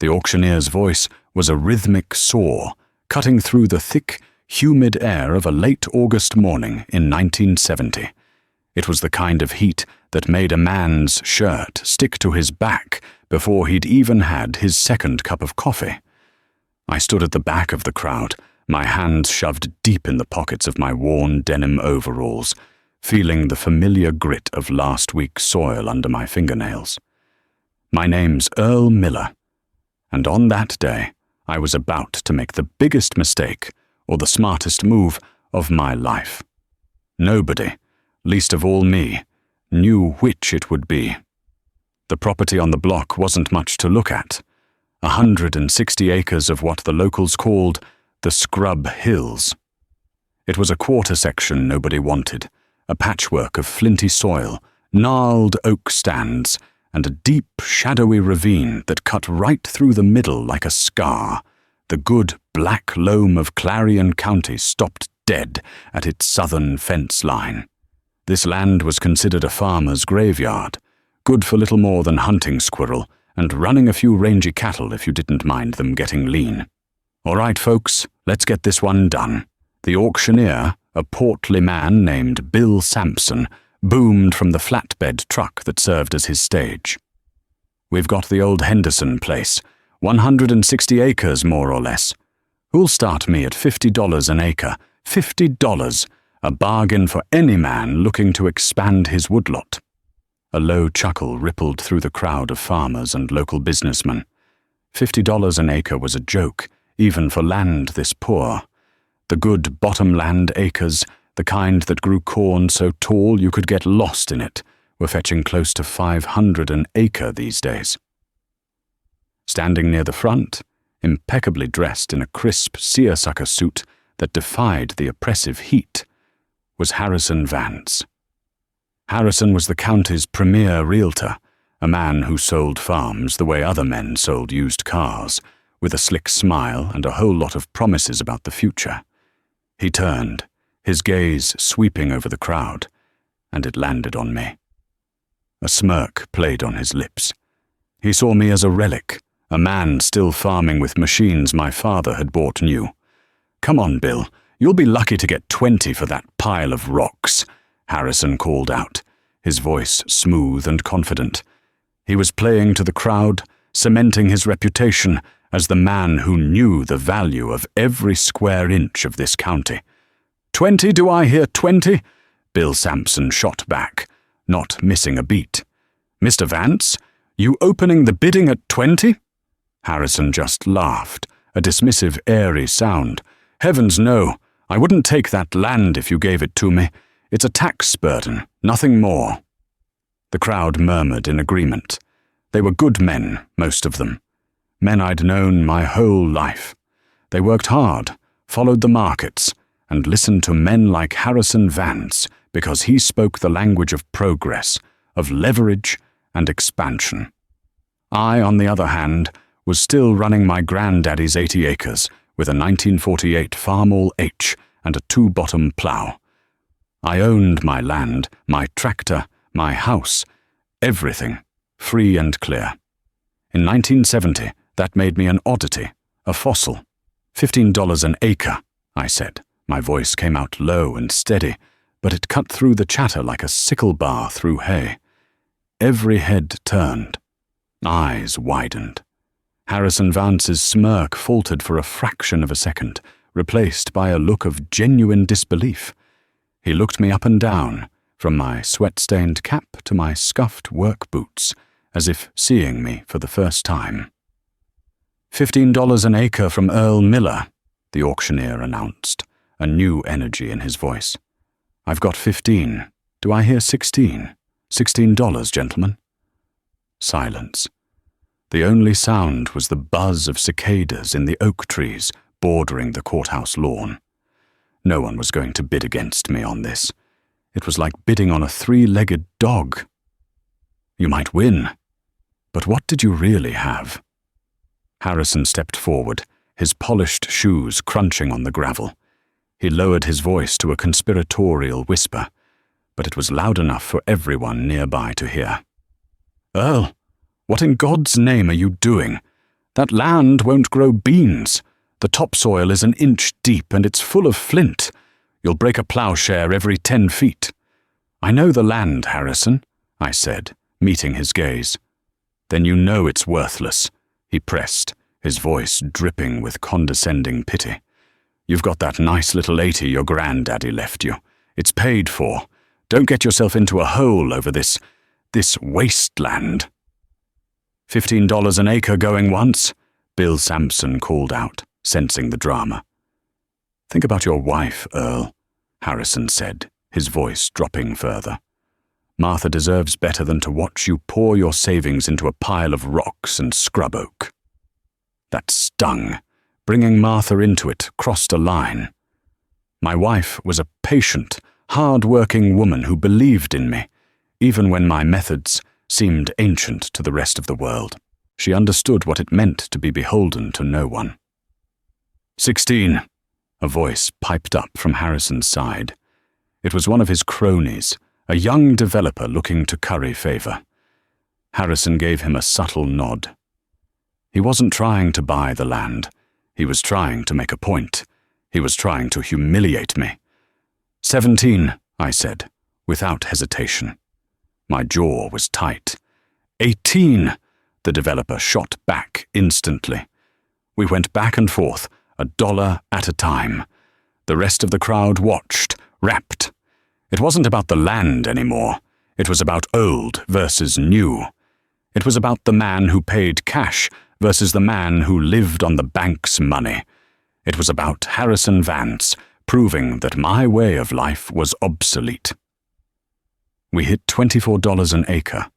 The auctioneer's voice was a rhythmic saw, cutting through the thick, humid air of a late August morning in 1970. It was the kind of heat that made a man's shirt stick to his back before he'd even had his second cup of coffee. I stood at the back of the crowd, my hands shoved deep in the pockets of my worn denim overalls, feeling the familiar grit of last week's soil under my fingernails. My name's Earl Miller, and on that day, I was about to make the biggest mistake, or the smartest move, of my life. Nobody, least of all me, knew which it would be. The property on the block wasn't much to look at. 160 acres of what the locals called the Scrub Hills. It was a quarter section nobody wanted, a patchwork of flinty soil, gnarled oak stands, and a deep, shadowy ravine that cut right through the middle like a scar. The good black loam of Clarion County stopped dead at its southern fence line. This land was considered a farmer's graveyard, good for little more than hunting squirrel and running a few rangy cattle if you didn't mind them getting lean. All right, folks, let's get this one done. The auctioneer, a portly man named Bill Sampson, boomed from the flatbed truck that served as his stage. We've got the old Henderson place, 160 acres more or less. Who'll start me at $50 an acre? $50, a bargain for any man looking to expand his woodlot. A low chuckle rippled through the crowd of farmers and local businessmen. $50 an acre was a joke, even for land this poor. The good bottomland acres, the kind that grew corn so tall you could get lost in it, were fetching close to $500 an acre these days. Standing near the front, impeccably dressed in a crisp seersucker suit that defied the oppressive heat, was Harrison Vance. Harrison was the county's premier realtor, a man who sold farms the way other men sold used cars, with a slick smile and a whole lot of promises about the future. He turned, his gaze sweeping over the crowd, and it landed on me. A smirk played on his lips. He saw me as a relic, a man still farming with machines my father had bought new. "Come on, Bill, you'll be lucky to get 20 for that pile of rocks," Harrison called out, his voice smooth and confident. He was playing to the crowd, cementing his reputation as the man who knew the value of every square inch of this county. 20, do I hear 20? Bill Sampson shot back, not missing a beat. "Mr. Vance, you opening the bidding at 20? Harrison just laughed, a dismissive, airy sound. "Heavens no, I wouldn't take that land if you gave it to me. It's a tax burden, nothing more." The crowd murmured in agreement. They were good men, most of them. Men I'd known my whole life. They worked hard, followed the markets, and listened to men like Harrison Vance because he spoke the language of progress, of leverage and expansion. I, on the other hand, was still running my granddaddy's 80 acres with a 1948 Farmall H and a two-bottom plow. I owned my land, my tractor, my house, everything, free and clear. In 1970, that made me an oddity, a fossil. $15 an acre, I said. My voice came out low and steady, but it cut through the chatter like a sickle bar through hay. Every head turned. Eyes widened. Harrison Vance's smirk faltered for a fraction of a second, replaced by a look of genuine disbelief. He looked me up and down, from my sweat-stained cap to my scuffed work boots, as if seeing me for the first time. $15 an acre from Earl Miller, the auctioneer announced, a new energy in his voice. "I've got 15. Do I hear 16? $16, gentlemen." Silence. The only sound was the buzz of cicadas in the oak trees bordering the courthouse lawn. No one was going to bid against me on this. It was like bidding on a three-legged dog. You might win, but what did you really have? Harrison stepped forward, his polished shoes crunching on the gravel. He lowered his voice to a conspiratorial whisper, but it was loud enough for everyone nearby to hear. "Earl, what in God's name are you doing? That land won't grow beans. The topsoil is an inch deep and it's full of flint. You'll break a plowshare every 10 feet. I know the land, Harrison, I said, meeting his gaze. Then you know it's worthless, he pressed, his voice dripping with condescending pity. You've got that nice little 80 your granddaddy left you. It's paid for. Don't get yourself into a hole over this wasteland. $15 an acre going once, Bill Sampson called out, sensing the drama. Think about your wife, Earl, Harrison said, his voice dropping further. Martha deserves better than to watch you pour your savings into a pile of rocks and scrub oak. That stung. Bringing Martha into it crossed a line. My wife was a patient, hard-working woman who believed in me, even when my methods seemed ancient to the rest of the world. She understood what it meant to be beholden to no one. 16, a voice piped up from Harrison's side. It was one of his cronies, a young developer looking to curry favor. Harrison gave him a subtle nod. He wasn't trying to buy the land. He was trying to make a point. He was trying to humiliate me. 17, I said, without hesitation. My jaw was tight. 18, the developer shot back instantly. We went back and forth, $1 at a time. The rest of the crowd watched, rapt. It wasn't about the land anymore. It was about old versus new. It was about the man who paid cash versus the man who lived on the bank's money. It was about Harrison Vance proving that my way of life was obsolete. We hit $24 an acre.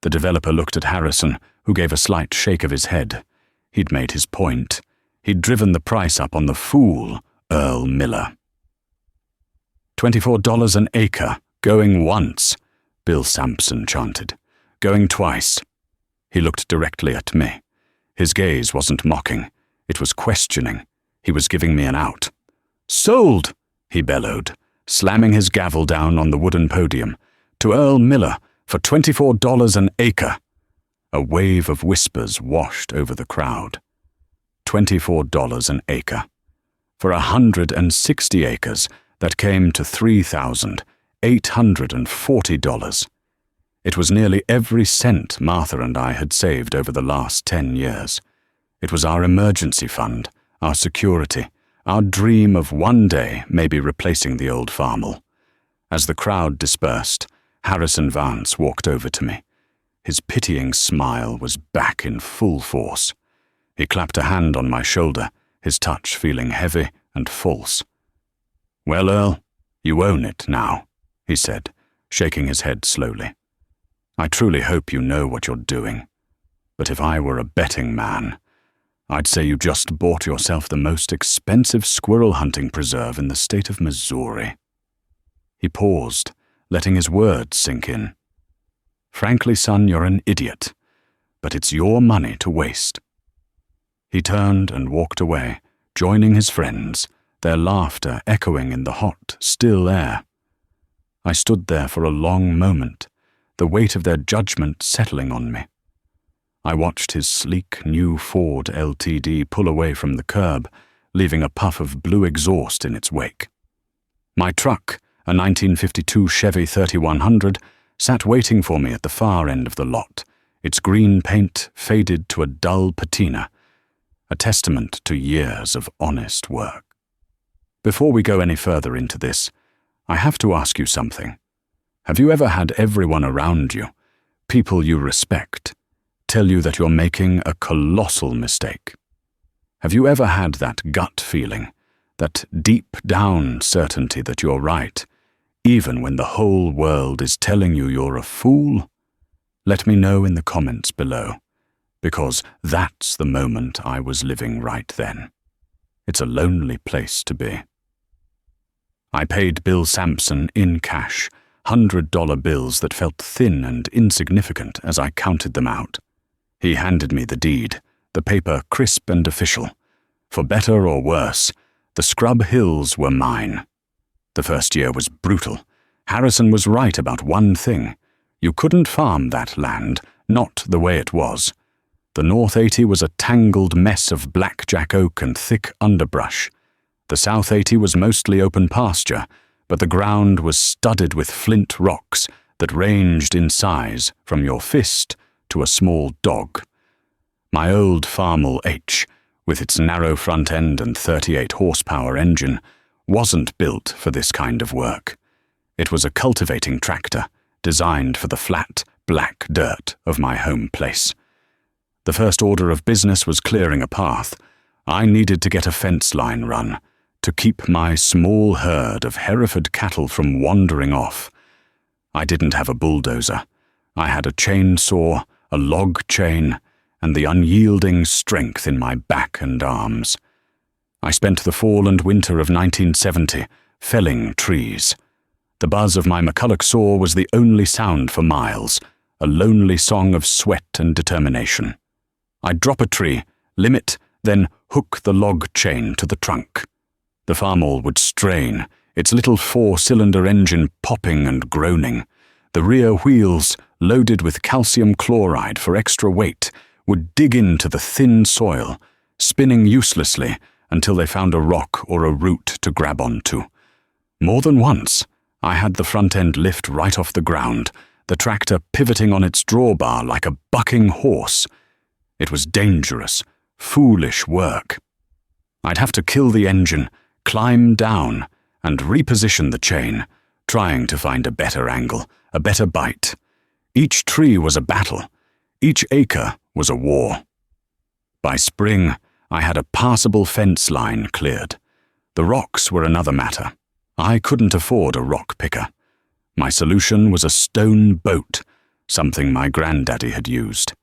The developer looked at Harrison, who gave a slight shake of his head. He'd made his point. He'd driven the price up on the fool, Earl Miller. $24 an acre, going once, Bill Sampson chanted. Going twice. He looked directly at me. His gaze wasn't mocking. It was questioning. He was giving me an out. Sold, he bellowed, slamming his gavel down on the wooden podium. To Earl Miller for $24 an acre. A wave of whispers washed over the crowd. $24 an acre. For 160 acres, that came to $3,840. It was nearly every cent Martha and I had saved over the last 10 years. It was our emergency fund, our security, our dream of one day maybe replacing the old farmel. As the crowd dispersed, Harrison Vance walked over to me. His pitying smile was back in full force. He clapped a hand on my shoulder, his touch feeling heavy and false. Well, Earl, you own it now, he said, shaking his head slowly. I truly hope you know what you're doing. But if I were a betting man, I'd say you just bought yourself the most expensive squirrel hunting preserve in the state of Missouri. He paused, letting his words sink in. Frankly, son, you're an idiot, but it's your money to waste. He turned and walked away, joining his friends, their laughter echoing in the hot, still air. I stood there for a long moment, the weight of their judgment settling on me. I watched his sleek new Ford LTD pull away from the curb, leaving a puff of blue exhaust in its wake. My truck, a 1952 Chevy 3100, sat waiting for me at the far end of the lot, its green paint faded to a dull patina, a testament to years of honest work. Before we go any further into this, I have to ask you something. Have you ever had everyone around you, people you respect, tell you that you're making a colossal mistake? Have you ever had that gut feeling, that deep down certainty that you're right, even when the whole world is telling you you're a fool? Let me know in the comments below, because that's the moment I was living right then. It's a lonely place to be. I paid Bill Sampson in cash, $100 bills that felt thin and insignificant as I counted them out. He handed me the deed, the paper crisp and official. For better or worse, the Scrub Hills were mine. The first year was brutal. Harrison was right about one thing. You couldn't farm that land, not the way it was. The North 80 was a tangled mess of blackjack oak and thick underbrush. The South 80 was mostly open pasture, but the ground was studded with flint rocks that ranged in size from your fist to a small dog. My old Farmall H, with its narrow front end and 38 horsepower engine, wasn't built for this kind of work. It was a cultivating tractor, designed for the flat, black dirt of my home place. The first order of business was clearing a path. I needed to get a fence line run, to keep my small herd of Hereford cattle from wandering off. I didn't have a bulldozer. I had a chainsaw, a log chain, and the unyielding strength in my back and arms. I spent the fall and winter of 1970 felling trees. The buzz of my McCulloch saw was the only sound for miles, a lonely song of sweat and determination. I'd drop a tree, limb it, then hook the log chain to the trunk. The Farmall would strain, its little 4-cylinder engine popping and groaning. The rear wheels, loaded with calcium chloride for extra weight, would dig into the thin soil, spinning uselessly until they found a rock or a root to grab onto. More than once, I had the front end lift right off the ground, the tractor pivoting on its drawbar like a bucking horse. It was dangerous, foolish work. I'd have to kill the engine, climb down, and reposition the chain, trying to find a better angle, a better bite. Each tree was a battle. Each acre was a war. By spring, I had a passable fence line cleared. The rocks were another matter. I couldn't afford a rock picker. My solution was a stone boat, something my granddaddy had used.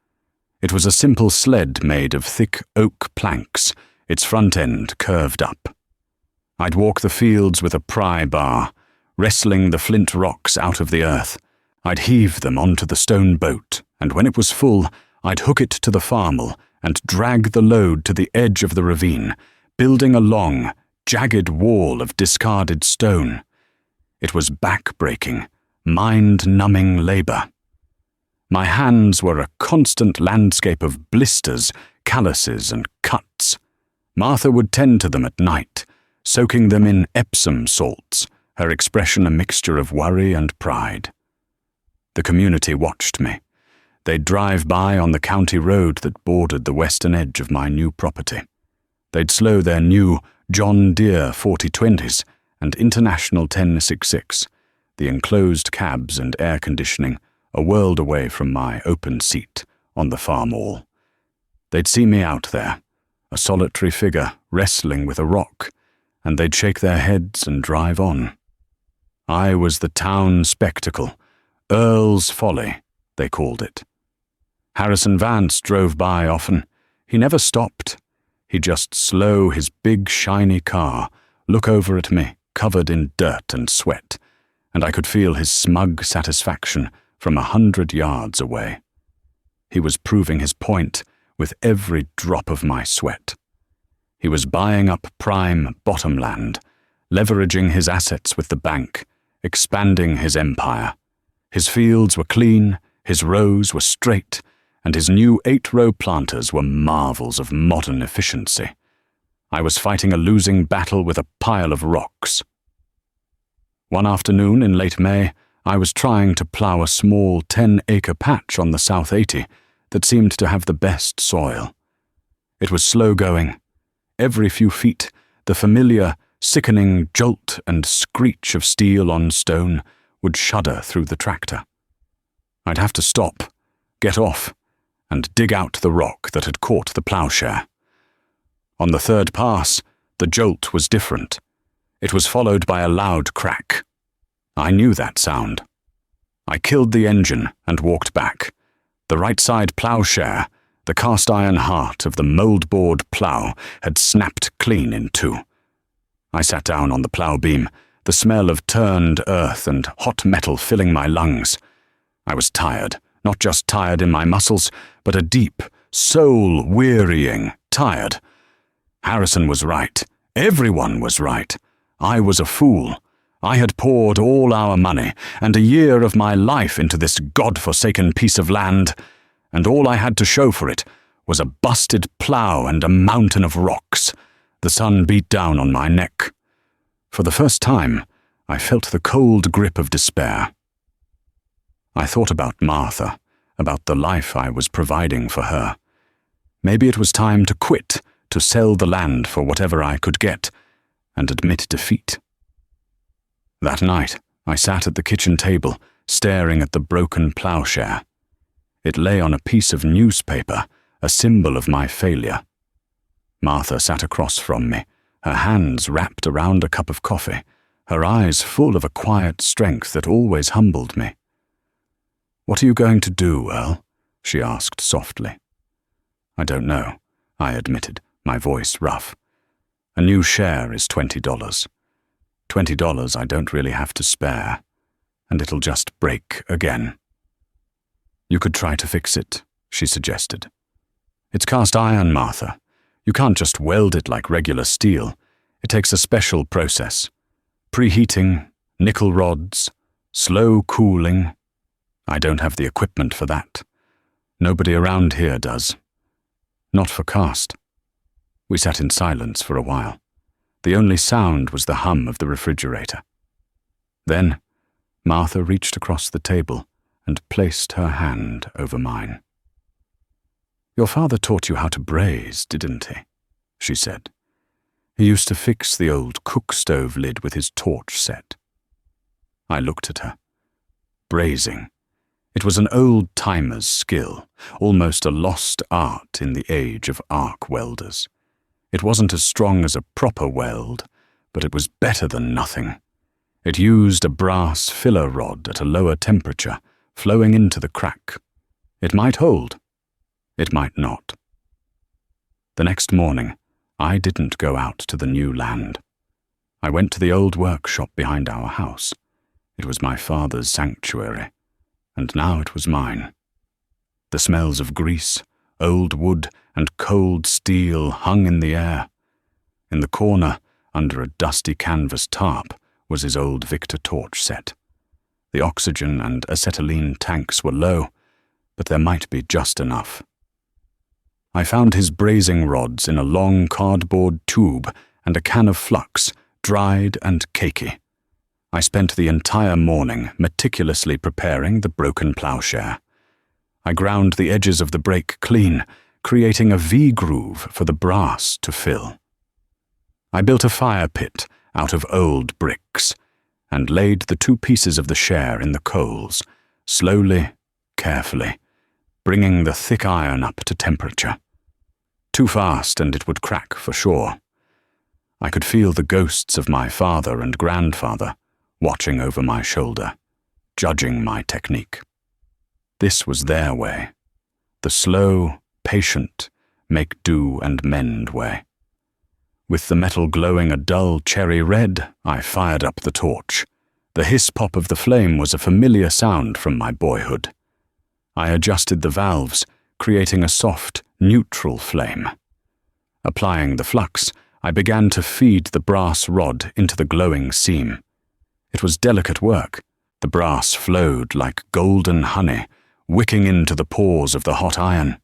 It was a simple sled made of thick oak planks, its front end curved up. I'd walk the fields with a pry bar, wrestling the flint rocks out of the earth. I'd heave them onto the stone boat, and when it was full, I'd hook it to the Farmall and drag the load to the edge of the ravine, building a long, jagged wall of discarded stone. It was back-breaking, mind-numbing labor. My hands were a constant landscape of blisters, calluses, and cuts. Martha would tend to them at night, soaking them in Epsom salts, her expression a mixture of worry and pride. The community watched me. They'd drive by on the county road that bordered the western edge of my new property. They'd slow their new John Deere 4020s and International 1066, the enclosed cabs and air conditioning, a world away from my open seat on the Farmall. They'd see me out there, a solitary figure wrestling with a rock, and they'd shake their heads and drive on. I was the town spectacle, Earl's Folly, they called it. Harrison Vance drove by often. He never stopped. He'd just slow his big shiny car, look over at me, covered in dirt and sweat, and I could feel his smug satisfaction from 100 yards away. He was proving his point with every drop of my sweat. He was buying up prime bottomland, leveraging his assets with the bank, expanding his empire. His fields were clean, his rows were straight, and his new 8-row planters were marvels of modern efficiency. I was fighting a losing battle with a pile of rocks. One afternoon in late May, I was trying to plough a small 10-acre patch on the South 80 that seemed to have the best soil. It was slow going. Every few feet, the familiar, sickening jolt and screech of steel on stone would shudder through the tractor. I'd have to stop, get off, and dig out the rock that had caught the ploughshare. On the third pass, the jolt was different. It was followed by a loud crack. I knew that sound. I killed the engine and walked back. The right side ploughshare, the cast-iron heart of the moldboard plough, had snapped clean in two. I sat down on the plough beam, the smell of turned earth and hot metal filling my lungs. I was tired, not just tired in my muscles, but a deep, soul-wearying tired. Harrison was right. Everyone was right. I was a fool. I had poured all our money and a year of my life into this God-forsaken piece of land, and all I had to show for it was a busted plough and a mountain of rocks. The sun beat down on my neck. For the first time, I felt the cold grip of despair. I thought about Martha, about the life I was providing for her. Maybe it was time to quit, to sell the land for whatever I could get, and admit defeat. That night, I sat at the kitchen table, staring at the broken ploughshare. It lay on a piece of newspaper, a symbol of my failure. Martha sat across from me, her hands wrapped around a cup of coffee, her eyes full of a quiet strength that always humbled me. "What are you going to do, Earl?" she asked softly. "I don't know," I admitted, my voice rough. "A new share is $20. $20 I don't really have to spare, and it'll just break again." "You could try to fix it," she suggested. "It's cast iron, Martha. You can't just weld it like regular steel. It takes a special process. Preheating, nickel rods, slow cooling. I don't have the equipment for that. Nobody around here does. Not for cast." We sat in silence for a while. The only sound was the hum of the refrigerator. Then, Martha reached across the table and placed her hand over mine. "Your father taught you how to braise, didn't he?" she said. "He used to fix the old cook stove lid with his torch set." I looked at her. Braising. It was an old-timer's skill, almost a lost art in the age of arc welders. It wasn't as strong as a proper weld, but it was better than nothing. It used a brass filler rod at a lower temperature, flowing into the crack. It might hold. It might not. The next morning, I didn't go out to the new land. I went to the old workshop behind our house. It was my father's sanctuary, and now it was mine. The smells of grease, old wood, and cold steel hung in the air. In the corner, under a dusty canvas tarp, was his old Victor torch set. The oxygen and acetylene tanks were low, but there might be just enough. I found his brazing rods in a long cardboard tube and a can of flux, dried and cakey. I spent the entire morning meticulously preparing the broken ploughshare. I ground the edges of the break clean, creating a V-groove for the brass to fill. I built a fire pit out of old bricks and laid the two pieces of the share in the coals, slowly, carefully, bringing the thick iron up to temperature. Too fast and it would crack for sure. I could feel the ghosts of my father and grandfather watching over my shoulder, judging my technique. This was their way, the slow, patient, make do and mend way. With the metal glowing a dull cherry red, I fired up the torch. The hiss-pop of the flame was a familiar sound from my boyhood. I adjusted the valves, creating a soft, neutral flame. Applying the flux, I began to feed the brass rod into the glowing seam. It was delicate work. The brass flowed like golden honey, wicking into the pores of the hot iron.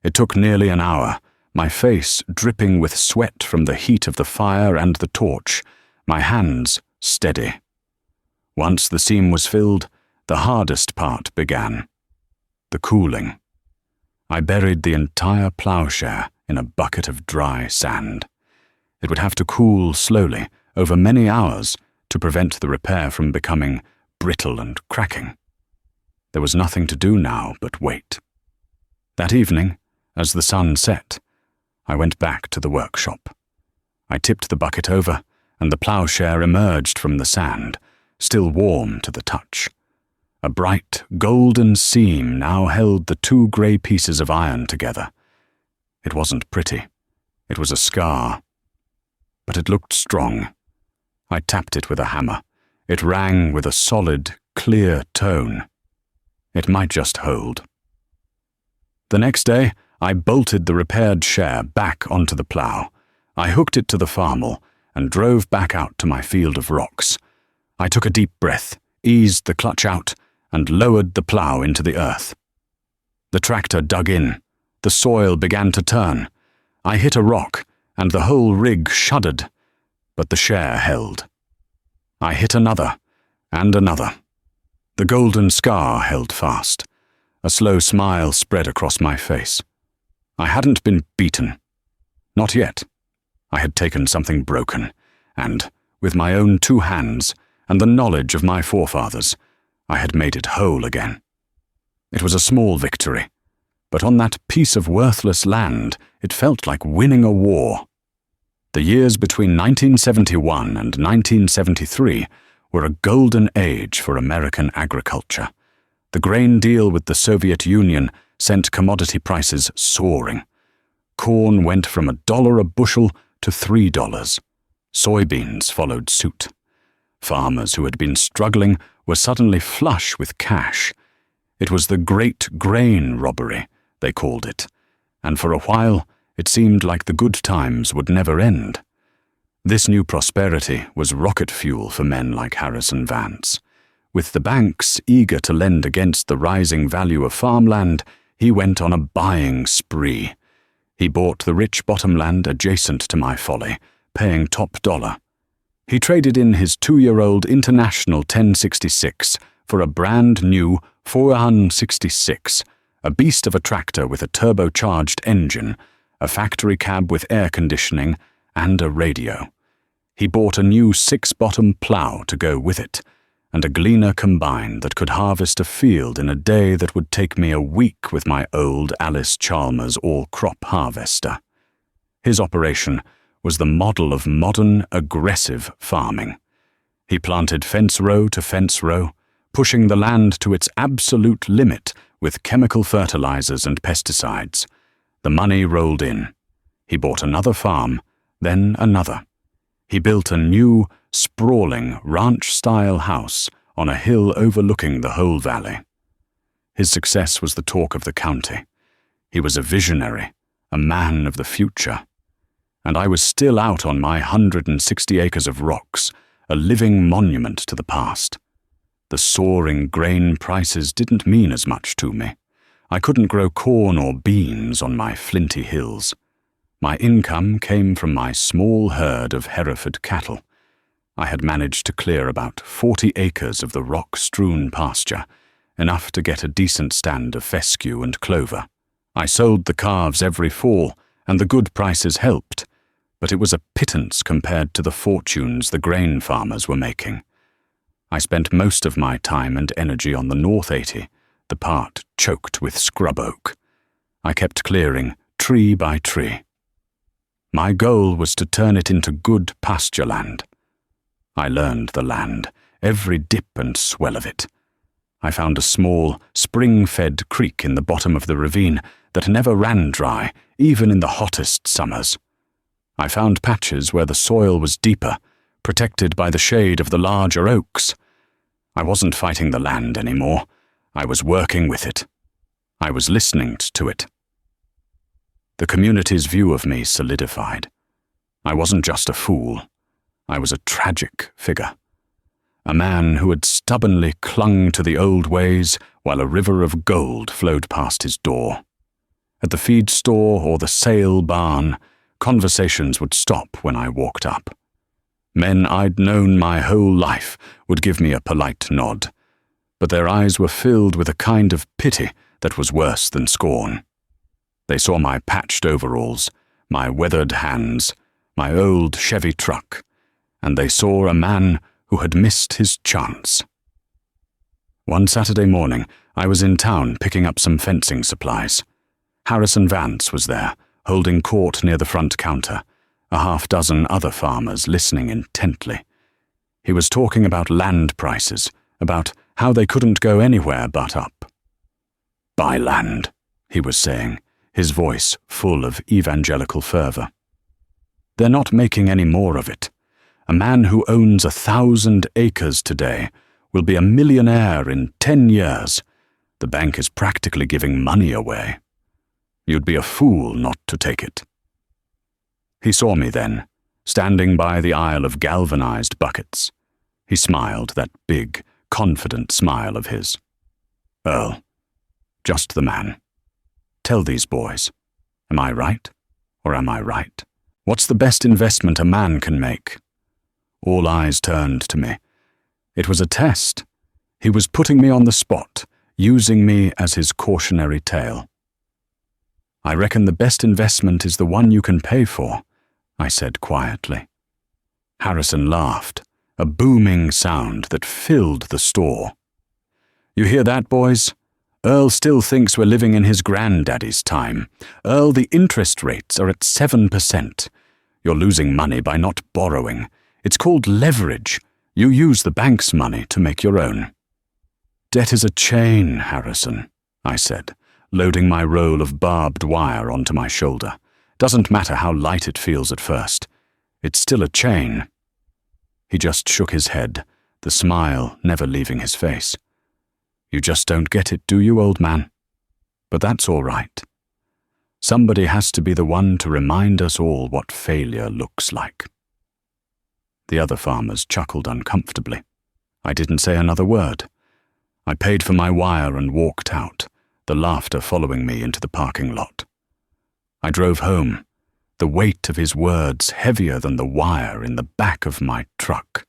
It took nearly an hour, my face dripping with sweat from the heat of the fire and the torch, my hands steady. Once the seam was filled, the hardest part began. The cooling. I buried the entire ploughshare in a bucket of dry sand. It would have to cool slowly, over many hours, to prevent the repair from becoming brittle and cracking. There was nothing to do now but wait. That evening, as the sun set, I went back to the workshop. I tipped the bucket over, and the ploughshare emerged from the sand, still warm to the touch. A bright, golden seam now held the two grey pieces of iron together. It wasn't pretty. It was a scar. But it looked strong. I tapped it with a hammer. It rang with a solid, clear tone. It might just hold. The next day, I bolted the repaired share back onto the plough. I hooked it to the farmel and drove back out to my field of rocks. I took a deep breath, eased the clutch out, and lowered the plough into the earth. The tractor dug in. the soil began to turn. I hit a rock, and the whole rig shuddered, but the share held. I hit another, and another. The golden scar held fast. A slow smile spread across my face. I hadn't been beaten. Not yet. I had taken something broken, and, with my own 2 hands and the knowledge of my forefathers, I had made it whole again. It was a small victory, but on that piece of worthless land, it felt like winning a war. The years between 1971 and 1973 were a golden age for American agriculture. The grain deal with the Soviet Union sent commodity prices soaring. Corn went from $1 a bushel to $3. Soybeans followed suit. Farmers who had been struggling were suddenly flush with cash. It was the Great Grain Robbery, they called it, and for a while it seemed like the good times would never end. This new prosperity was rocket fuel for men like Harrison Vance. With the banks eager to lend against the rising value of farmland, he went on a buying spree. He bought the rich bottomland adjacent to my folly, paying top dollar. He traded in his 2-year-old International 1066 for a brand new 466, a beast of a tractor with a turbocharged engine, a factory cab with air conditioning, and a radio. He bought a new 6-bottom plow to go with it, and a gleaner combine that could harvest a field in a day that would take me a week with my old Alice Chalmers all-crop harvester. His operation was the model of modern, aggressive farming. He planted fence row to fence row, pushing the land to its absolute limit with chemical fertilizers and pesticides. The money rolled in. He bought another farm, then another. He built a new, sprawling, ranch-style house on a hill overlooking the whole valley. His success was the talk of the county. He was a visionary, a man of the future. And I was still out on my 160 acres of rocks, a living monument to the past. The soaring grain prices didn't mean as much to me. I couldn't grow corn or beans on my flinty hills. My income came from my small herd of Hereford cattle. I had managed to clear about 40 acres of the rock-strewn pasture, enough to get a decent stand of fescue and clover. I sold the calves every fall, and the good prices helped, but it was a pittance compared to the fortunes the grain farmers were making. I spent most of my time and energy on the North 80, the part choked with scrub oak. I kept clearing tree by tree. My goal was to turn it into good pasture land. I learned the land, every dip and swell of it. I found a small, spring-fed creek in the bottom of the ravine that never ran dry, even in the hottest summers. I found patches where the soil was deeper, protected by the shade of the larger oaks. I wasn't fighting the land anymore. I was working with it. I was listening to it. The community's view of me solidified. I wasn't just a fool. I was a tragic figure. A man who had stubbornly clung to the old ways while a river of gold flowed past his door. At the feed store or the sale barn, conversations would stop when I walked up. Men I'd known my whole life would give me a polite nod, but their eyes were filled with a kind of pity that was worse than scorn. They saw my patched overalls, my weathered hands, my old Chevy truck, and they saw a man who had missed his chance. One Saturday morning, I was in town picking up some fencing supplies. Harrison Vance was there, holding court near the front counter, a half-dozen other farmers listening intently. He was talking about land prices, about how they couldn't go anywhere but up. "Buy land," he was saying, his voice full of evangelical fervor. "They're not making any more of it. A man who owns 1,000 acres today will be a millionaire in 10 years. The bank is practically giving money away. You'd be a fool not to take it." He saw me then, standing by the aisle of galvanized buckets. He smiled, that big, confident smile of his. "Earl, just the man. Tell these boys. Am I right? Or am I right? What's the best investment a man can make? All eyes turned to me. It was a test. He was putting me on the spot, using me as his cautionary tale. I reckon the best investment is the one you can pay for, I said quietly. Harrison laughed, a booming sound that filled the store. You hear that, boys? Earl still thinks we're living in his granddaddy's time. Earl, the interest rates are at 7%. You're losing money by not borrowing. It's called leverage. You use the bank's money to make your own. Debt is a chain, Harrison, I said, loading my roll of barbed wire onto my shoulder. Doesn't matter how light it feels at first. It's still a chain. He just shook his head, the smile never leaving his face. You just don't get it, do you, old man? But that's all right. Somebody has to be the one to remind us all what failure looks like. The other farmers chuckled uncomfortably. I didn't say another word. I paid for my wire and walked out, the laughter following me into the parking lot. I drove home, the weight of his words heavier than the wire in the back of my truck.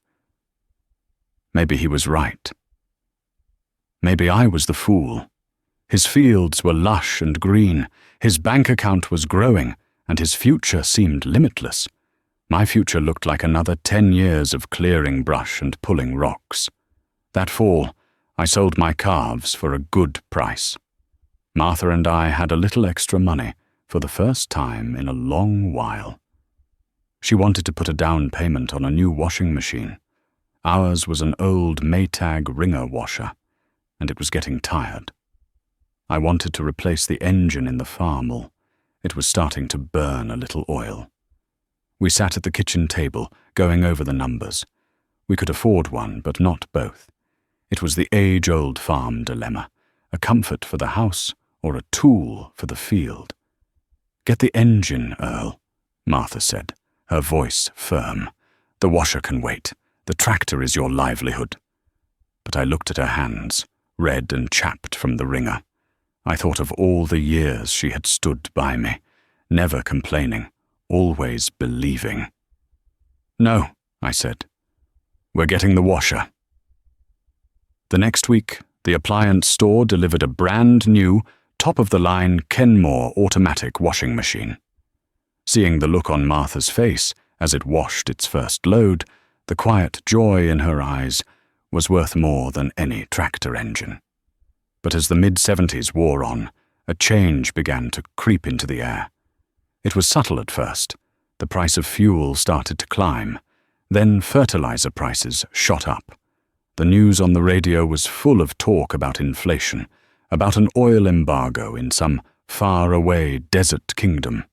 Maybe he was right. Maybe I was the fool. His fields were lush and green, his bank account was growing, and his future seemed limitless. My future looked like another 10 years of clearing brush and pulling rocks. That fall, I sold my calves for a good price. Martha and I had a little extra money for the first time in a long while. She wanted to put a down payment on a new washing machine. Ours was an old Maytag wringer washer, and it was getting tired. I wanted to replace the engine in the Farmall. It was starting to burn a little oil. We sat at the kitchen table, going over the numbers. We could afford one, but not both. It was the age-old farm dilemma, a comfort for the house or a tool for the field. Get the engine, Earl, Martha said, her voice firm. The washer can wait. The tractor is your livelihood. But I looked at her hands, red and chapped from the wringer. I thought of all the years she had stood by me, never complaining, always believing. No, I said. We're getting the washer. The next week, the appliance store delivered a brand new, top-of-the-line Kenmore automatic washing machine. Seeing the look on Martha's face as it washed its first load, the quiet joy in her eyes was worth more than any tractor engine. But as the mid-70s wore on, a change began to creep into the air. It was subtle at first. The price of fuel started to climb. Then fertilizer prices shot up. The news on the radio was full of talk about inflation, about an oil embargo in some far-away desert kingdom.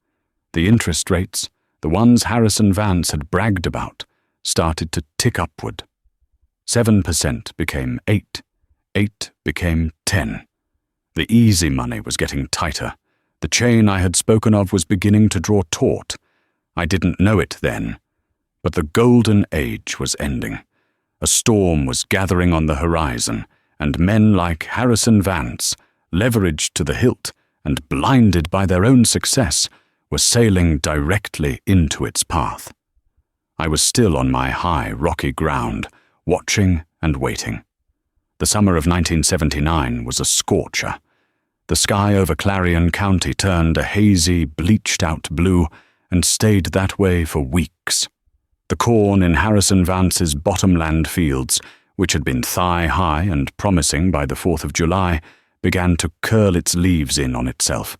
The interest rates, the ones Harrison Vance had bragged about, started to tick upward. 7% became 8. 8 became 10. The easy money was getting tighter. The chain I had spoken of was beginning to draw taut. I didn't know it then, but the golden age was ending. A storm was gathering on the horizon, and men like Harrison Vance, leveraged to the hilt and blinded by their own success, were sailing directly into its path. I was still on my high, rocky ground, watching and waiting. The summer of 1979 was a scorcher. The sky over Clarion County turned a hazy, bleached-out blue and stayed that way for weeks. The corn in Harrison Vance's bottomland fields, which had been thigh-high and promising by the 4th of July, began to curl its leaves in on itself,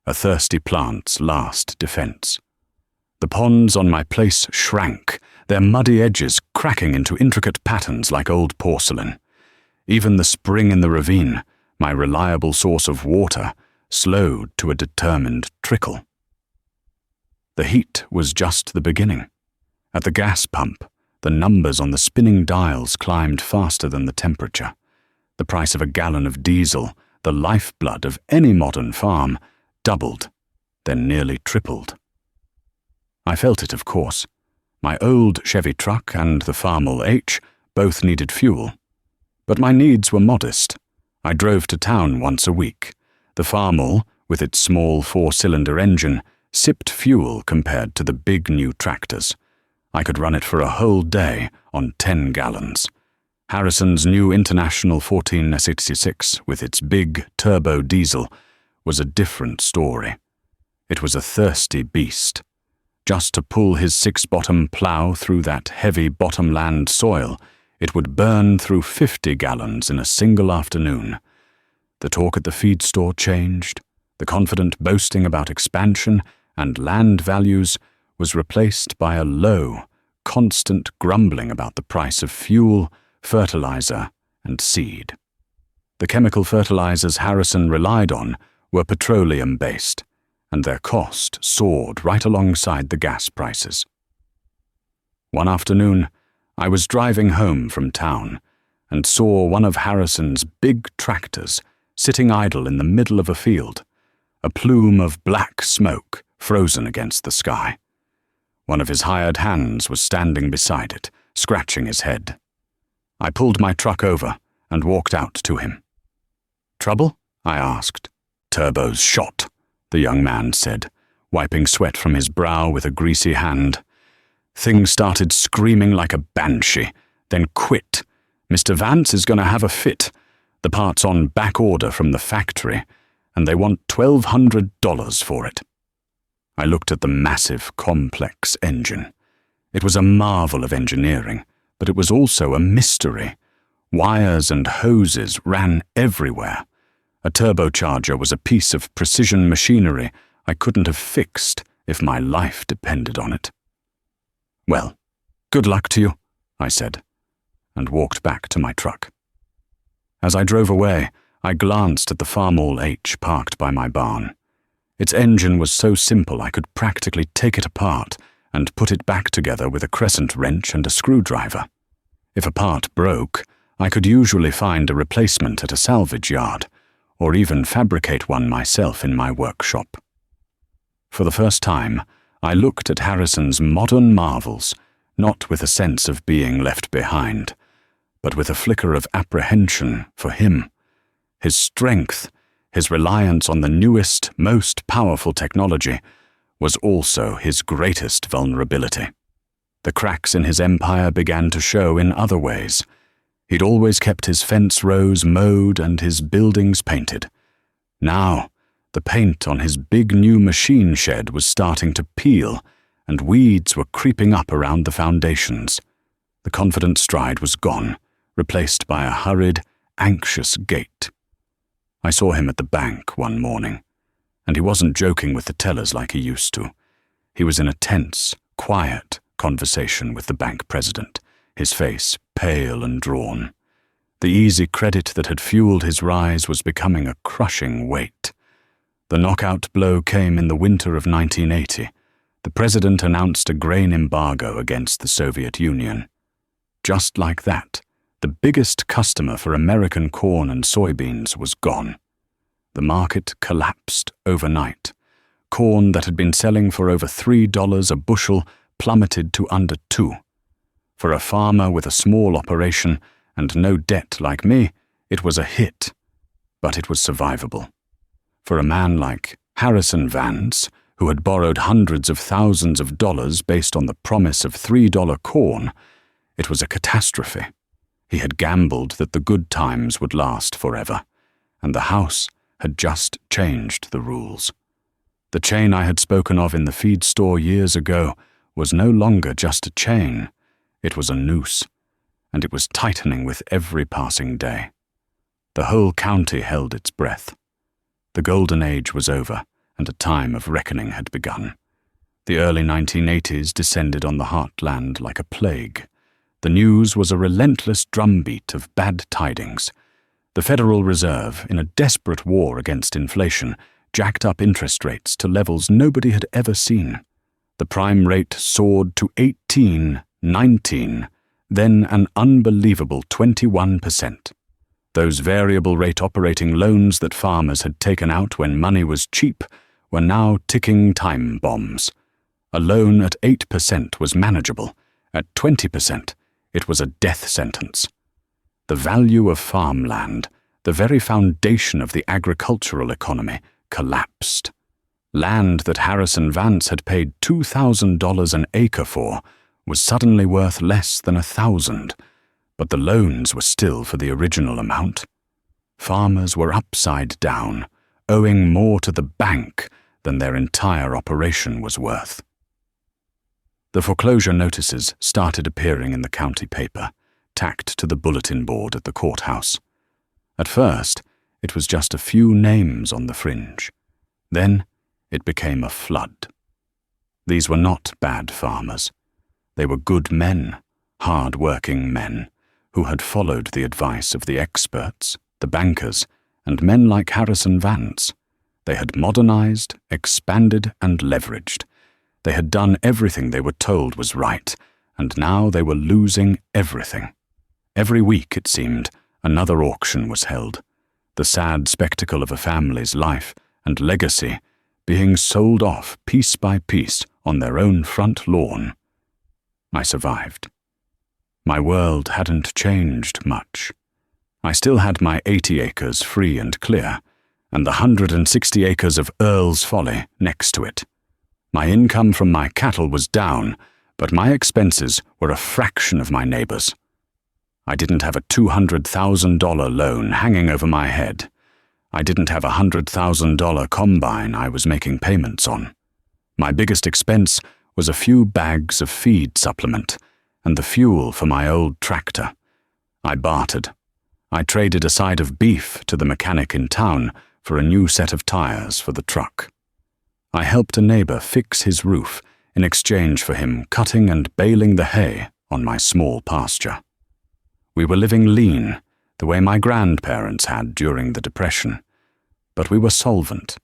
a thirsty plant's last defense. The ponds on my place shrank, their muddy edges cracking into intricate patterns like old porcelain. Even the spring in the ravine, my reliable source of water, slowed to a determined trickle. The heat was just the beginning. At the gas pump, the numbers on the spinning dials climbed faster than the temperature. The price of a gallon of diesel, the lifeblood of any modern farm, doubled, then nearly tripled. I felt it, of course. My old Chevy truck and the Farmall H both needed fuel. But my needs were modest. I drove to town once a week. The Farmall, with its small 4-cylinder engine, sipped fuel compared to the big new tractors. I could run it for a whole day on 10 gallons. Harrison's new International 1466, with its big turbo diesel, was a different story. It was a thirsty beast. Just to pull his 6-bottom plow through that heavy bottomland soil, it would burn through 50 gallons in a single afternoon. The talk at the feed store changed. The confident boasting about expansion and land values was replaced by a low, constant grumbling about the price of fuel, fertilizer, and seed. The chemical fertilizers Harrison relied on were petroleum-based, and their cost soared right alongside the gas prices. One afternoon, I was driving home from town and saw one of Harrison's big tractors sitting idle in the middle of a field, a plume of black smoke frozen against the sky. One of his hired hands was standing beside it, scratching his head. I pulled my truck over and walked out to him. "Trouble?" I asked. "Turbo's shot," the young man said, wiping sweat from his brow with a greasy hand. "Thing started screaming like a banshee, then quit. Mr. Vance is going to have a fit. The part's on back order from the factory, and they want $1,200 for it." I looked at the massive, complex engine. It was a marvel of engineering, but it was also a mystery. Wires and hoses ran everywhere. A turbocharger was a piece of precision machinery I couldn't have fixed if my life depended on it. "Well, good luck to you," I said, and walked back to my truck. As I drove away, I glanced at the Farmall H parked by my barn. Its engine was so simple I could practically take it apart and put it back together with a crescent wrench and a screwdriver. If a part broke, I could usually find a replacement at a salvage yard, or even fabricate one myself in my workshop. For the first time, I looked at Harrison's modern marvels, not with a sense of being left behind, but with a flicker of apprehension for him. His strength, his reliance on the newest, most powerful technology, was also his greatest vulnerability. The cracks in his empire began to show in other ways. He'd always kept his fence rows mowed and his buildings painted. Now, the paint on his big new machine shed was starting to peel, and weeds were creeping up around the foundations. The confident stride was gone, replaced by a hurried, anxious gait. I saw him at the bank one morning, and he wasn't joking with the tellers like he used to. He was in a tense, quiet conversation with the bank president, his face pale and drawn. The easy credit that had fueled his rise was becoming a crushing weight. The knockout blow came in the winter of 1980. The president announced a grain embargo against the Soviet Union. Just like that, the biggest customer for American corn and soybeans was gone. The market collapsed overnight. Corn that had been selling for over $3 a bushel plummeted to under $2. For a farmer with a small operation and no debt like me, it was a hit, but it was survivable. For a man like Harrison Vance, who had borrowed hundreds of thousands of dollars based on the promise of $3 corn, it was a catastrophe. He had gambled that the good times would last forever, and the house had just changed the rules. The chain I had spoken of in the feed store years ago was no longer just a chain. It was a noose, and it was tightening with every passing day. The whole county held its breath. The golden age was over, and a time of reckoning had begun. The early 1980s descended on the heartland like a plague. The news was a relentless drumbeat of bad tidings. The Federal Reserve, in a desperate war against inflation, jacked up interest rates to levels nobody had ever seen. The prime rate soared to 18, 19, then an unbelievable 21%. Those variable rate operating loans that farmers had taken out when money was cheap were now ticking time bombs. A loan at 8% was manageable. At 20%, it was a death sentence. The value of farmland, the very foundation of the agricultural economy, collapsed. Land that Harrison Vance had paid $2,000 an acre for was suddenly worth less than $1,000, but the loans were still for the original amount. Farmers were upside down, owing more to the bank than their entire operation was worth. The foreclosure notices started appearing in the county paper, tacked to the bulletin board at the courthouse. At first, it was just a few names on the fringe. Then, it became a flood. These were not bad farmers. They were good men, hard-working men, who had followed the advice of the experts, the bankers, and men like Harrison Vance. They had modernized, expanded, and leveraged. They had done everything they were told was right, and now they were losing everything. Every week, it seemed, another auction was held, the sad spectacle of a family's life and legacy being sold off piece by piece on their own front lawn. I survived. My world hadn't changed much. I still had my 80 acres free and clear, and the 160 acres of Earl's Folly next to it. My income from my cattle was down, but my expenses were a fraction of my neighbors'. I didn't have a $200,000 loan hanging over my head. I didn't have a $100,000 combine I was making payments on. My biggest expense was a few bags of feed supplement and the fuel for my old tractor. I bartered. I traded a side of beef to the mechanic in town for a new set of tires for the truck. I helped a neighbor fix his roof in exchange for him cutting and baling the hay on my small pasture. We were living lean, the way my grandparents had during the Depression. But we were solvent.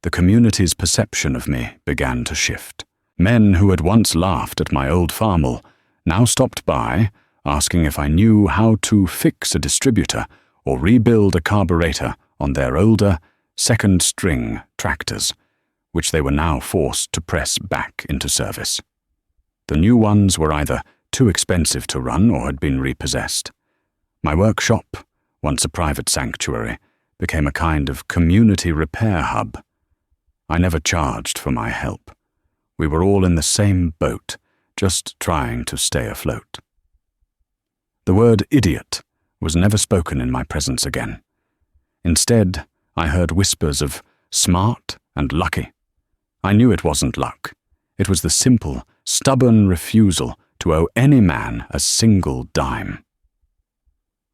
The community's perception of me began to shift. Men who had once laughed at my old farmel now stopped by, asking if I knew how to fix a distributor or rebuild a carburetor on their older, second-string tractors, which they were now forced to press back into service. The new ones were either too expensive to run or had been repossessed. My workshop, once a private sanctuary, became a kind of community repair hub. I never charged for my help. We were all in the same boat, just trying to stay afloat. The word idiot was never spoken in my presence again. Instead, I heard whispers of smart and lucky. I knew it wasn't luck. It was the simple, stubborn refusal to owe any man a single dime.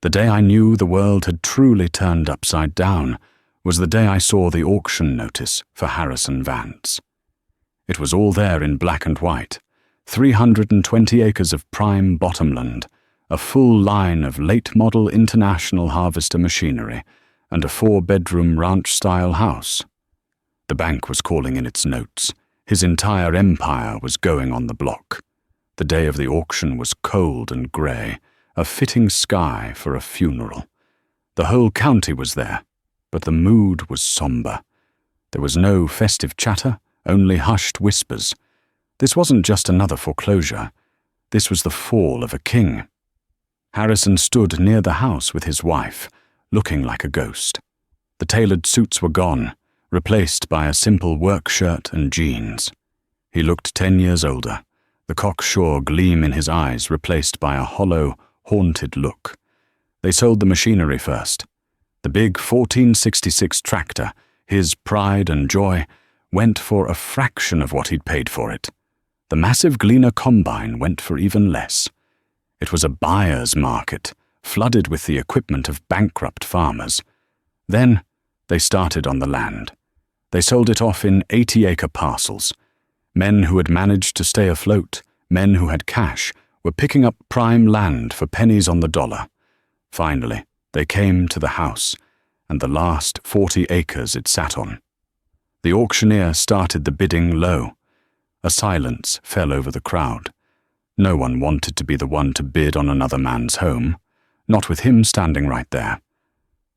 The day I knew the world had truly turned upside down was the day I saw the auction notice for Harrison Vance. It was all there in black and white, 320 acres of prime bottomland, a full line of late-model International Harvester machinery, and a 4-bedroom ranch-style house. The bank was calling in its notes. His entire empire was going on the block. The day of the auction was cold and grey, a fitting sky for a funeral. The whole county was there, but the mood was somber. There was no festive chatter, only hushed whispers. This wasn't just another foreclosure. This was the fall of a king. Harrison stood near the house with his wife, looking like a ghost. The tailored suits were gone, replaced by a simple work shirt and jeans. He looked 10 years older, the cocksure gleam in his eyes replaced by a hollow, haunted look. They sold the machinery first. The big 1466 tractor, his pride and joy, went for a fraction of what he'd paid for it. The massive Gleaner combine went for even less. It was a buyer's market, flooded with the equipment of bankrupt farmers. Then they started on the land. They sold it off in 80-acre parcels. Men who had managed to stay afloat, men who had cash, were picking up prime land for pennies on the dollar. Finally, they came to the house, and the last 40 acres it sat on. The auctioneer started the bidding low. A silence fell over the crowd. No one wanted to be the one to bid on another man's home, not with him standing right there.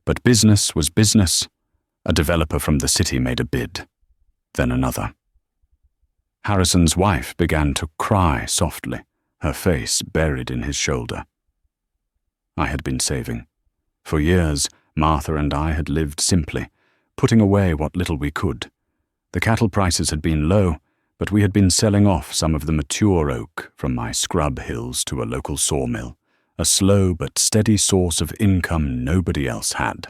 But business was business. A developer from the city made a bid, then another. Harrison's wife began to cry softly, her face buried in his shoulder. I had been saving. For years, Martha and I had lived simply, putting away what little we could. The cattle prices had been low, but we had been selling off some of the mature oak from my scrub hills to a local sawmill, a slow but steady source of income nobody else had.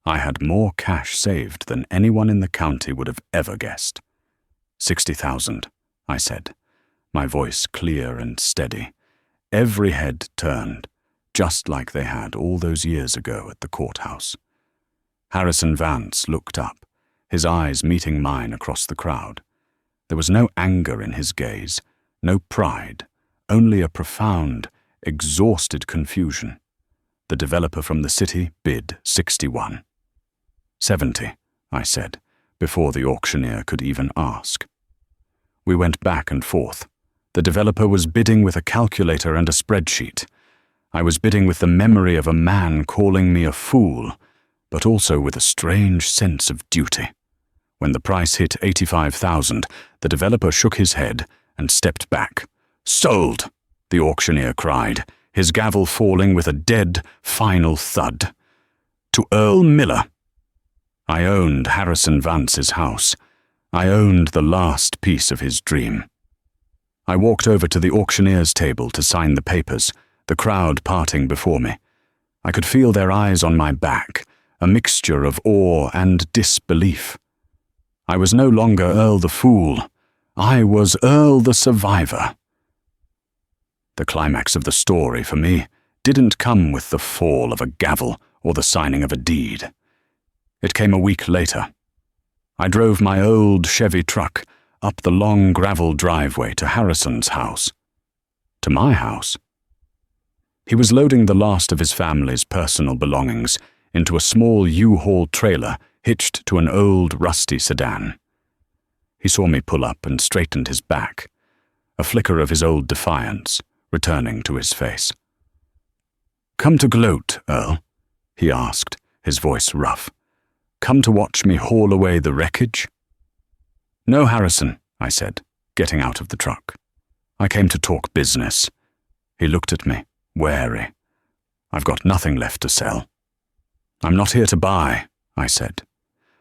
I had more cash saved than anyone in the county would have ever guessed. 60,000, I said, my voice clear and steady. Every head turned, just like they had all those years ago at the courthouse. Harrison Vance looked up, his eyes meeting mine across the crowd. There was no anger in his gaze, no pride, only a profound, exhausted confusion. The developer from the city bid 61. 70, I said, before the auctioneer could even ask. We went back and forth. The developer was bidding with a calculator and a spreadsheet. I was bidding with the memory of a man calling me a fool, but also with a strange sense of duty. When the price hit 85,000, the developer shook his head and stepped back. "Sold!" the auctioneer cried, his gavel falling with a dead, final thud. "To Earl Miller." I owned Harrison Vance's house. I owned the last piece of his dream. I walked over to the auctioneer's table to sign the papers, the crowd parting before me. I could feel their eyes on my back, a mixture of awe and disbelief. I was no longer Earl the Fool. I was Earl the Survivor. The climax of the story, for me, didn't come with the fall of a gavel or the signing of a deed. It came a week later. I drove my old Chevy truck up the long gravel driveway to Harrison's house. To my house. He was loading the last of his family's personal belongings into a small U-Haul trailer hitched to an old, rusty sedan. He saw me pull up and straightened his back, a flicker of his old defiance returning to his face. "Come to gloat, Earl?" he asked, his voice rough. "Come to watch me haul away the wreckage?" "No, Harrison," I said, getting out of the truck. "I came to talk business." He looked at me, wary. "I've got nothing left to sell." "I'm not here to buy," I said.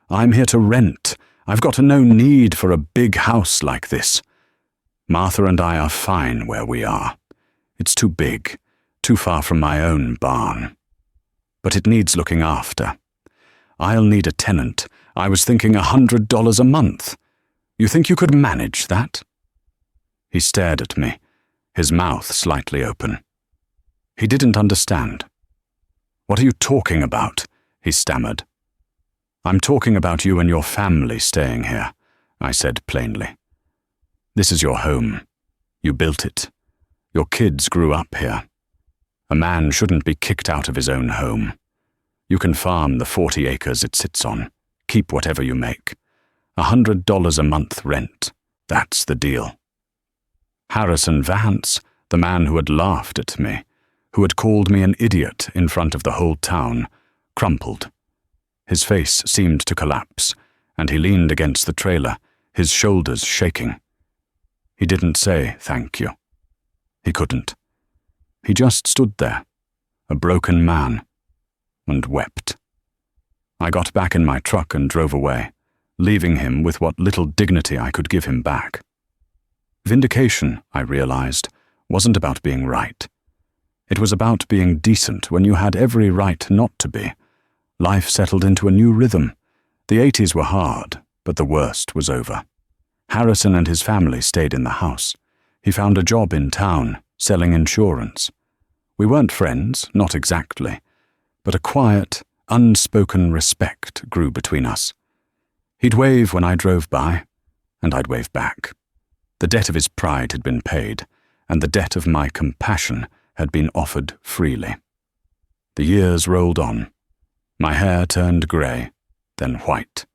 "I'm here to rent. I've got no need for a big house like this. Martha and I are fine where we are. It's too big, too far from my own barn. But it needs looking after. I'll need a tenant. I was thinking $100 a month. You think you could manage that?" He stared at me, his mouth slightly open. He didn't understand. "What are you talking about?" he stammered. "I'm talking about you and your family staying here," I said plainly. "This is your home. You built it. Your kids grew up here. A man shouldn't be kicked out of his own home. You can farm the 40 acres it sits on, keep whatever you make. $100 a month rent, that's the deal." Harrison Vance, the man who had laughed at me, who had called me an idiot in front of the whole town, crumpled. His face seemed to collapse, and he leaned against the trailer, his shoulders shaking. He didn't say thank you. He couldn't. He just stood there, a broken man, and wept. I got back in my truck and drove away, leaving him with what little dignity I could give him back. Vindication, I realized, wasn't about being right. It was about being decent when you had every right not to be. Life settled into a new rhythm. The 80s were hard, but the worst was over. Harrison and his family stayed in the house. He found a job in town, selling insurance. We weren't friends, not exactly, but a quiet, unspoken respect grew between us. He'd wave when I drove by, and I'd wave back. The debt of his pride had been paid, and the debt of my compassion had been offered freely. The years rolled on. My hair turned grey, then white.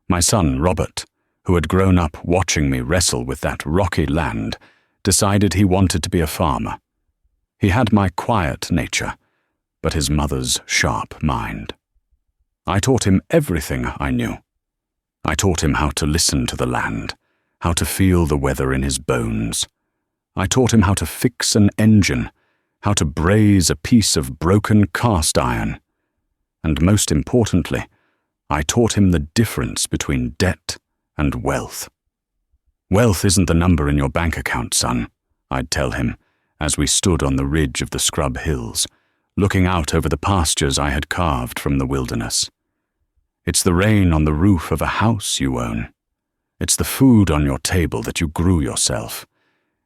My son, Robert, who had grown up watching me wrestle with that rocky land, decided he wanted to be a farmer. He had my quiet nature, but his mother's sharp mind. I taught him everything I knew. I taught him how to listen to the land, how to feel the weather in his bones. I taught him how to fix an engine, how to braise a piece of broken cast iron. And most importantly, I taught him the difference between debt and wealth. Wealth isn't the number in your bank account, son, I'd tell him, as we stood on the ridge of the scrub hills, looking out over the pastures I had carved from the wilderness. It's the rain on the roof of a house you own. It's the food on your table that you grew yourself.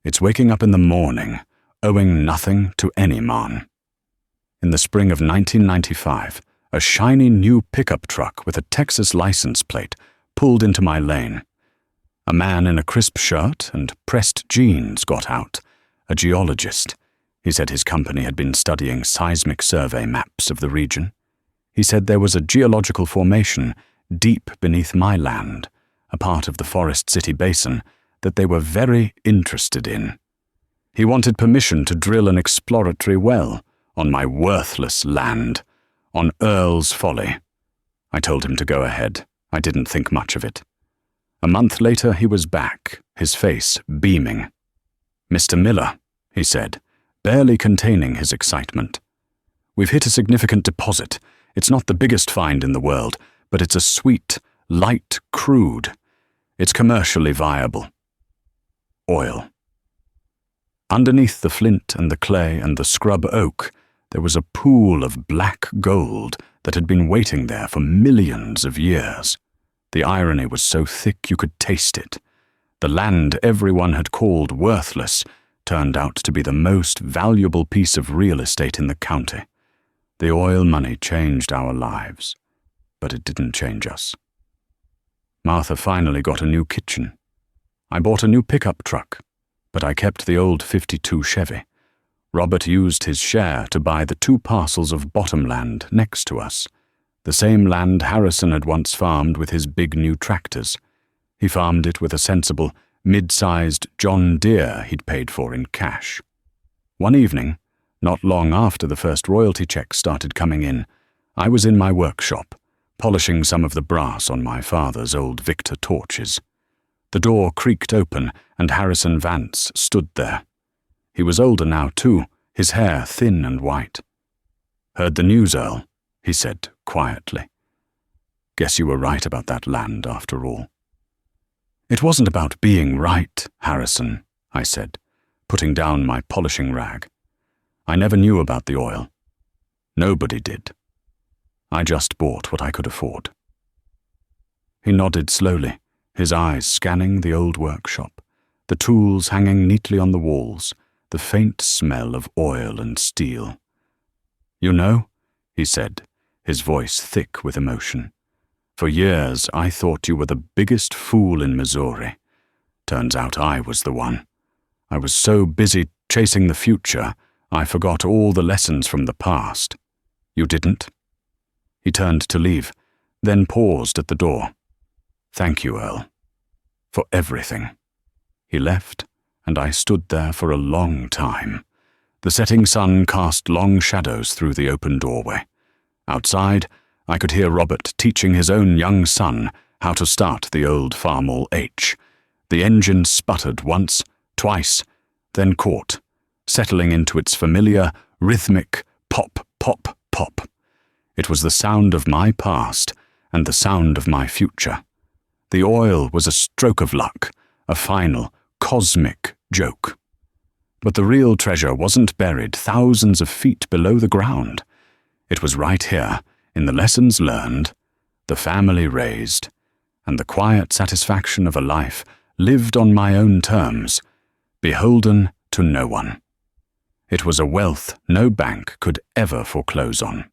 It's waking up in the morning, owing nothing to any man. In the spring of 1995, a shiny new pickup truck with a Texas license plate pulled into my lane. A man in a crisp shirt and pressed jeans got out, a geologist. He said his company had been studying seismic survey maps of the region. He said there was a geological formation deep beneath my land, a part of the Forest City Basin, that they were very interested in. He wanted permission to drill an exploratory well on my worthless land, on Earl's Folly. I told him to go ahead. I didn't think much of it. A month later he was back, his face beaming. "Mr. Miller," he said, barely containing his excitement. "We've hit a significant deposit. It's not the biggest find in the world, but it's a sweet, light crude. It's commercially viable. Oil." Underneath the flint and the clay and the scrub oak, there was a pool of black gold that had been waiting there for millions of years. The irony was so thick you could taste it. The land everyone had called worthless turned out to be the most valuable piece of real estate in the county. The oil money changed our lives, but it didn't change us. Martha finally got a new kitchen. I bought a new pickup truck, but I kept the old '52 Chevy. Robert used his share to buy the 2 parcels of bottomland next to us, the same land Harrison had once farmed with his big new tractors. He farmed it with a sensible, mid-sized John Deere he'd paid for in cash. One evening, not long after the first royalty checks started coming in, I was in my workshop, polishing some of the brass on my father's old Victor torches. The door creaked open and Harrison Vance stood there. He was older now too, his hair thin and white. "Heard the news, Earl," he said quietly. "Guess you were right about that land after all." "It wasn't about being right, Harrison," I said, putting down my polishing rag. "I never knew about the oil. Nobody did. I just bought what I could afford." He nodded slowly, his eyes scanning the old workshop, the tools hanging neatly on the walls, the faint smell of oil and steel. "You know," he said, his voice thick with emotion, "for years I thought you were the biggest fool in Missouri. Turns out I was the one. I was so busy chasing the future, I forgot all the lessons from the past. You didn't?" He turned to leave, then paused at the door. "Thank you, Earl, for everything." He left, and I stood there for a long time. The setting sun cast long shadows through the open doorway. Outside, I could hear Robert teaching his own young son how to start the old Farmall H. The engine sputtered once, twice, then caught, settling into its familiar, rhythmic pop, pop, pop. It was the sound of my past and the sound of my future. The oil was a stroke of luck, a final, cosmic joke. But the real treasure wasn't buried thousands of feet below the ground. It was right here, in the lessons learned, the family raised, and the quiet satisfaction of a life lived on my own terms, beholden to no one. It was a wealth no bank could ever foreclose on.